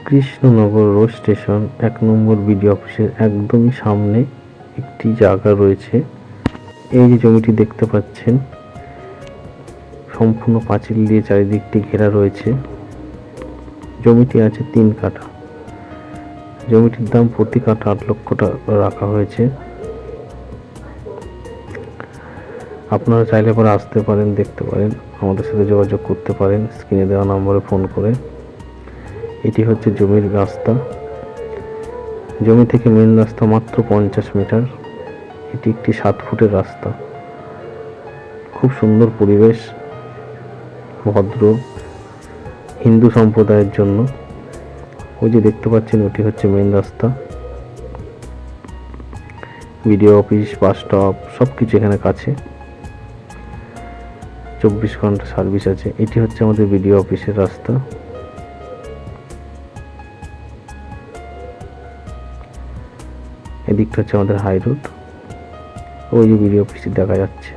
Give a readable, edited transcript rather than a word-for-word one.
Krishnanagar road station ১ নম্বর BDO অফিসের একদমই সামনে একটি জায়গা রয়েছে। এই যে জমিটি দেখতে পাচ্ছেন সম্পূর্ণ পাঁচিল দিয়ে চারিদিকটি ঘেরা রয়েছে। জমিটি আছে ৩ কাঠা। জমিটির দাম প্রতি কাঠা ৮ লক্ষ টাকা রাখা হয়েছে। আপনারা চাইলে পরে আসতে পারেন, দেখতে পারেন, আমাদের সাথে যোগাযোগ করতে পারেন স্ক্রিনে দেওয়া নম্বরে ফোন করে। এটি হচ্ছে জমির রাস্তা। জমি থেকে মেন রাস্তা মাত্র 50 মিটার। এটি একটি 7 ফুটের রাস্তা। খুব সুন্দর পরিবেশ, ভদ্র হিন্দু সম্প্রদায়ের জন্য। ওই যে দেখতে পাচ্ছেন ওটি হচ্ছে মেন রাস্তা। বিডিও অফিস, বাস স্টপ সব কিছু এখানে কাছে। 24 ঘন্টা সার্ভিস আছে। এটি হচ্ছে আমাদের বিডিও অফিসের রাস্তা। এদিকটা হচ্ছে আমাদের হাই রোড। ওই যে বিডিও অফিসটি দেখা যাচ্ছে।